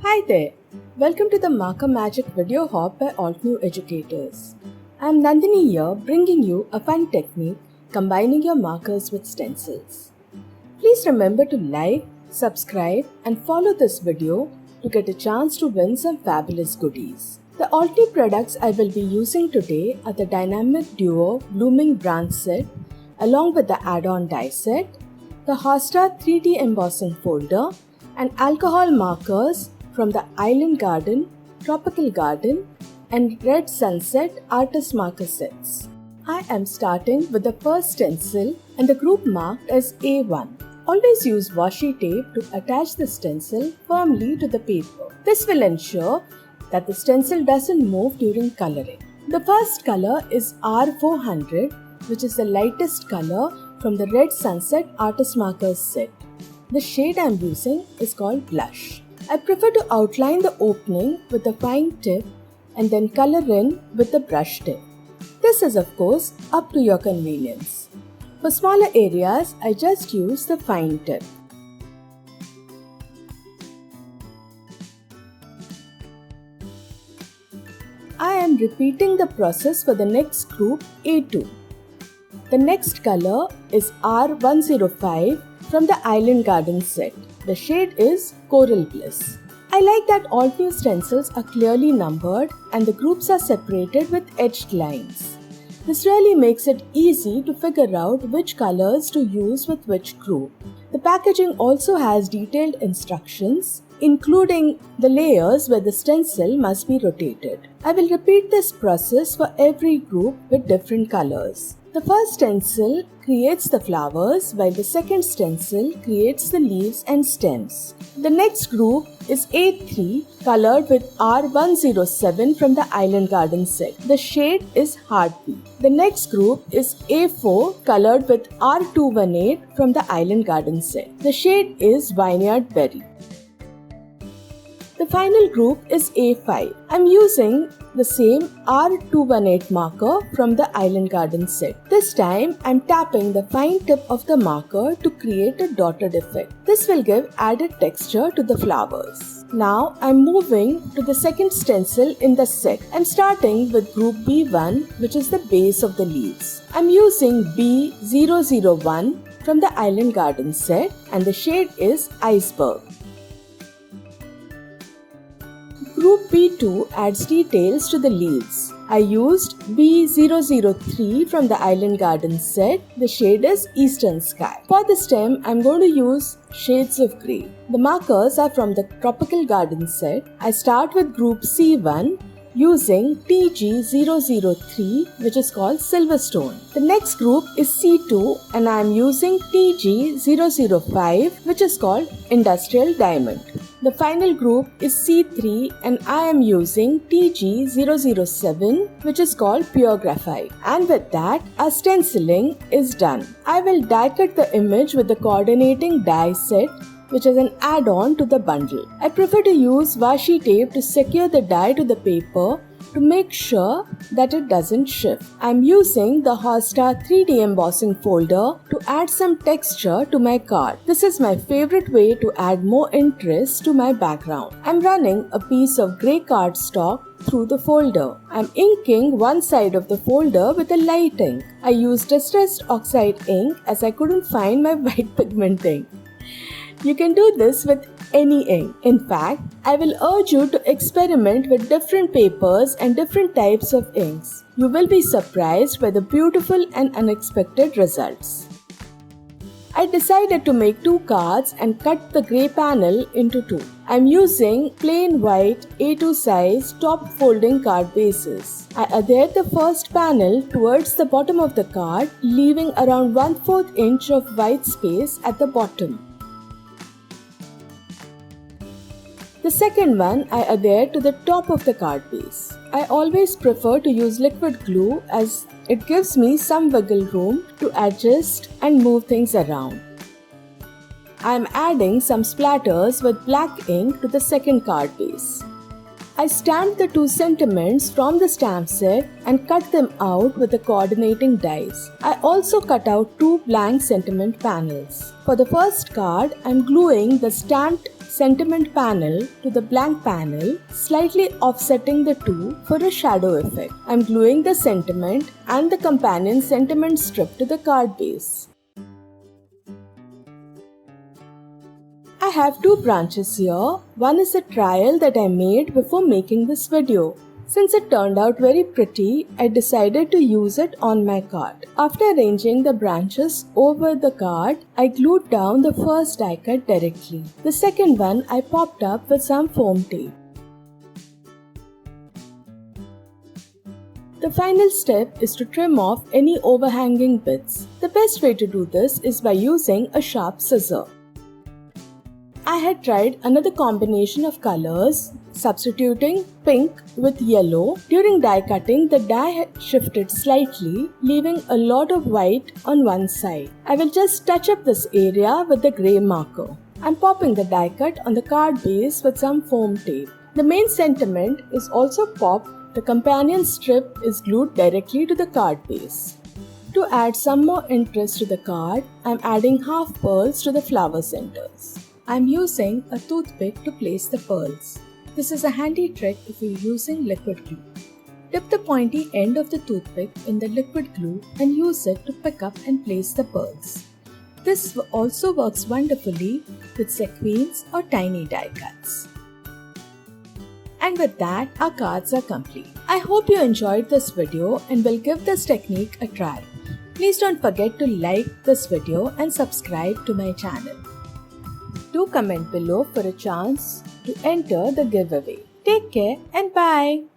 Hi there! Welcome to the Marker Magic video hop by Altnew Educators. I'm Nandini here bringing you a fun technique combining your markers with stencils. Please remember to like, subscribe and follow this video to get a chance to win some fabulous goodies. The Altnew products I will be using today are the Dynamic Duo Blooming Branch Set along with the add-on die set, the Hosta 3D embossing folder and alcohol markers from the Island Garden, Tropical Garden and Red Sunset artist marker sets. I am starting with the first stencil and the group marked as A1. Always use washi tape to attach the stencil firmly to the paper. This will ensure that the stencil doesn't move during coloring. The first color is R400, which is the lightest color from the Red Sunset artist markers set. The shade I am using is called Blush. I prefer to outline the opening with a fine tip and then color in with the brush tip. This is of course up to your convenience. For smaller areas, I just use the fine tip. I am repeating the process for the next group A2. The next color is R105 from the Island Garden set. The shade is Coral Bliss. I like that all new stencils are clearly numbered and the groups are separated with edged lines. This really makes it easy to figure out which colors to use with which group. The packaging also has detailed instructions, including the layers where the stencil must be rotated. I will repeat this process for every group with different colors. The first stencil creates the flowers while the second stencil creates the leaves and stems. The next group is A3 colored with R107 from the Island Garden set. The shade is Heartbeat. The next group is A4 colored with R218 from the Island Garden set. The shade is Vineyard Berry. The final group is A5. I'm using the same R218 marker from the Island Garden set. This time I'm tapping the fine tip of the marker to create a dotted effect. This will give added texture to the flowers. Now I'm moving to the second stencil in the set. I'm starting with group B1, which is the base of the leaves. I'm using B001 from the Island Garden set and the shade is Iceberg. Group B2 adds details to the leaves. I used B003 from the Island Garden set. The shade is Eastern Sky. For the stem, I'm going to use shades of grey. The markers are from the Tropical Garden set. I start with group C1 using TG003, which is called Silverstone. The next group is C2 and I am using TG005, which is called Industrial Diamond. The final group is C3 and I am using TG007, which is called Pure Graphite. And with that, our stenciling is done. I will die cut the image with the coordinating die set, which is an add-on to the bundle. I prefer to use washi tape to secure the die to the paper to make sure that it doesn't shift. I'm using the Hosta 3D embossing folder to add some texture to my card. This is my favorite way to add more interest to my background. I'm running a piece of grey cardstock through the folder. I'm inking one side of the folder with a light ink. I used distressed oxide ink as I couldn't find my white pigment ink. You can do this with any ink. In fact, I will urge you to experiment with different papers and different types of inks. You will be surprised by the beautiful and unexpected results. I decided to make two cards and cut the grey panel into two. I'm using plain white A2 size top folding card bases. I adhered the first panel towards the bottom of the card, leaving around 1/4 inch of white space at the bottom. The second one I adhere to the top of the card base. I always prefer to use liquid glue as it gives me some wiggle room to adjust and move things around. I am adding some splatters with black ink to the second card base. I stamped the two sentiments from the stamp set and cut them out with the coordinating dies. I also cut out two blank sentiment panels. For the first card, I am gluing the stamped sentiment panel to the blank panel, slightly offsetting the two for a shadow effect. I'm gluing the sentiment and the companion sentiment strip to the card base. I have two branches here. One is a trial that I made before making this video. Since it turned out very pretty, I decided to use it on my card. After arranging the branches over the card, I glued down the first die cut directly. The second one I popped up with some foam tape. The final step is to trim off any overhanging bits. The best way to do this is by using a sharp scissor. I had tried another combination of colors, substituting pink with yellow. During die cutting, the die had shifted slightly, leaving a lot of white on one side. I will just touch up this area with the grey marker. I'm popping the die cut on the card base with some foam tape. The main sentiment is also popped. The companion strip is glued directly to the card base. To add some more interest to the card, I'm adding half pearls to the flower centers. I'm using a toothpick to place the pearls. This is a handy trick if you're using liquid glue. Dip the pointy end of the toothpick in the liquid glue and use it to pick up and place the pearls. This also works wonderfully with sequins or tiny die cuts. And with that, our cards are complete. I hope you enjoyed this video and will give this technique a try. Please don't forget to like this video and subscribe to my channel. Do comment below for a chance to enter the giveaway. Take care and bye.